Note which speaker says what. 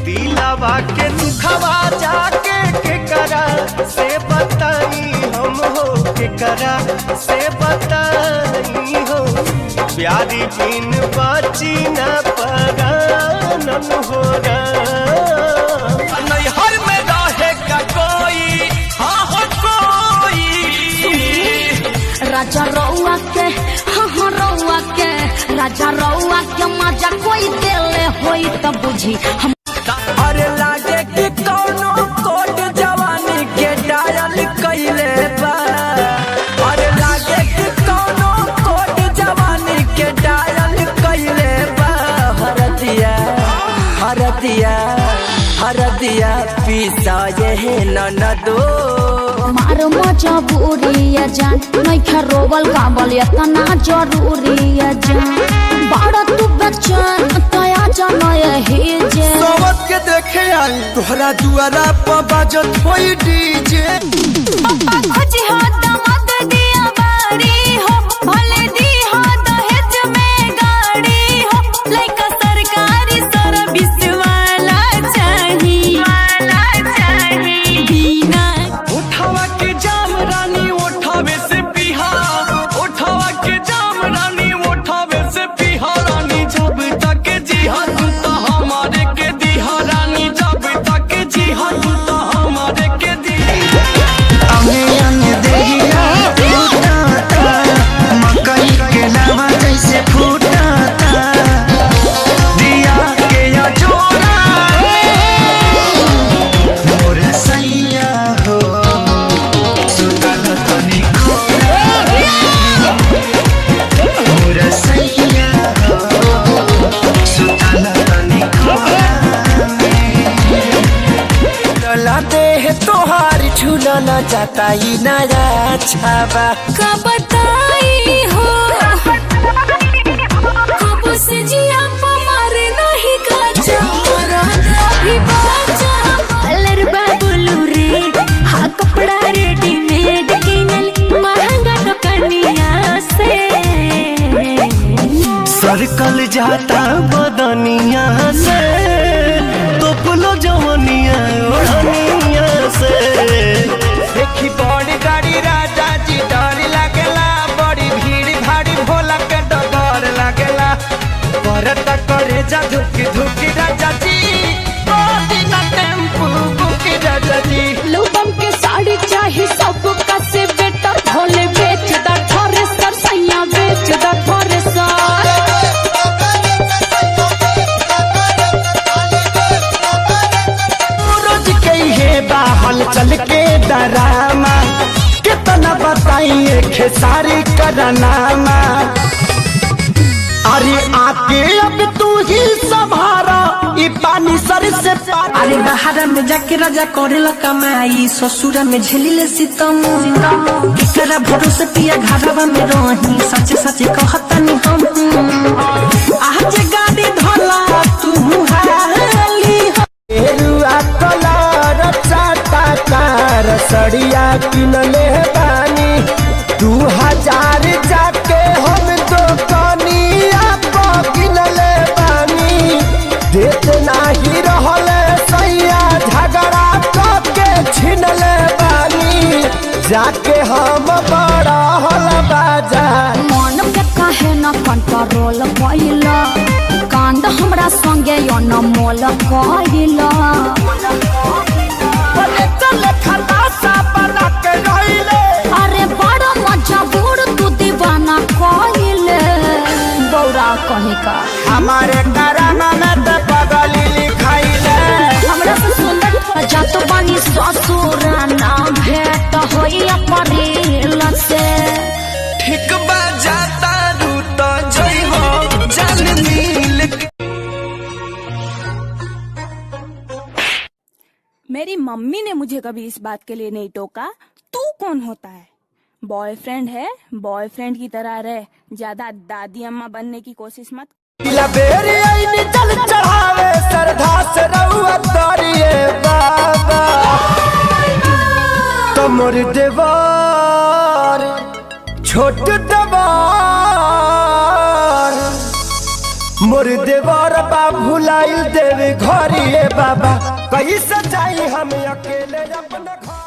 Speaker 1: दिलावा के दुखवा जाके के करा से बताई हम हो, के करा से बताई हो। प्यारी बिन बाची न परानन हो नैहर में रहेगा कोई, हाँ हो कोई।
Speaker 2: राजा रउआ के, हाँ रउआ के, राजा रउआ के मजा कोई देले होई तब बुझी हम।
Speaker 1: अरे लागे कि कौनो कोट जवानी के डायल कइले बा। अरे लागे कि कौनो कोट जवानी के डायल कइले बा। हरदिया हरदिया हरदिया पीसा ये ननदो।
Speaker 2: मार मजा बुरिया जान नहीं खरोबल काबल इतना जरूरी है जान। बड़ा तू बच्चन तया जाना यही जे
Speaker 1: सोवत के देखे आई तोहरा दुआरा पर बाजत होई डीजे।
Speaker 2: खोजी हो दामाद दिया बारी हो, भले दी हो दहेज में गाड़ी हो। लइका सरकारी सर्विस वाला चाही बिना
Speaker 1: उठावा के जाम रानी उठावे से पिहा, उठावा के जाम रानी उठावे से पिहा। रानी जब तक जीहा तू तो हमारे के दिहा। रानी जब तक जीहा तू तो हमारे के दिहा।
Speaker 3: अमे अंग देहिया फूटाता, मकई के लावा जैसे फूटाता। दिया के या जोड़ा मोर सैया हो, सुतल तनी कोरा मोर सैया हो, सुतल तनी कोरा।
Speaker 1: लला देह तोहार झूला न जाता ही नया छावा।
Speaker 2: का बताई हो कब से जिया पमारे नहीं काचा अभी बाजा कलर बाबुलू रे। हाँ कपड़ा रेडीमेड किनल महंगा दुकानिया से।
Speaker 1: सर्कल जाता बदनिया से, तोपलो जवनिया ओढ़निया से। देखी बड़ी गाड़ी राजा जी डर लागेला, बड़ी भीड़ भारी भोला के डर लागेला। करत करे जा धुकी धुकी राजा जी, बड़ी ना टेम्पू बुकी राजा जी।
Speaker 2: लोबम के साड़ी चाही सब का से बेटा भोले बेच दा थ्रेसर सैया बेच दा थ्रेसर।
Speaker 1: रोज के हे बाहल चल के डरामा, कितना बताइए खेसारी करनामा। अरे आके अब तू ही संभारा ई पानी सर से पार।
Speaker 4: अरे बाहर में जाके राजा करेला कमाई, ससुरा में झेलिले सितम। एकरा भरोसे पिया घरवा में रही, सच सच कहतनी हम। आज गाड़ी धला तू हाली हो।
Speaker 1: एरुआ कलर चाटा कार सड़िया किनले बानी। 2000 जाके हम दुकानिया पर किनले बानी। देत नाही रहले सैया झगड़ा करके छिनले बानी। जाके हम बड़ा हल बाजार।
Speaker 2: मन के काहे न कंट्रोल कइला, कांड हमरा संगे यो न मोल कइला।
Speaker 1: चले खलासा बना के रहिले।
Speaker 2: अरे बड़ा मजा बूढ़ तू दीवाना कइले बौरा कहीं का।
Speaker 1: हमारे कराना में तो पगली लिखाइले।
Speaker 2: हमरा से सुंदर जात बानी ससुर ना भेट होई अपरेल से।
Speaker 1: ठीक बजाता रू तो जई हो जान नील।
Speaker 5: मेरी मम्मी ने मुझे कभी इस बात के लिए नहीं टोका। तू कौन होता है? बॉयफ्रेंड है, बॉयफ्रेंड की तरह रह, ज्यादा दादी अम्मा बनने की कोशिश मत।
Speaker 1: बेरी आईनी चल चढ़ावे श्रद्धा से रहुआ तारिये बाबा। कमर देवार छोट देवार मोर देवार बा भुलाई देवे घरी बाबा कैसे जाई हम अकेले अपना घर।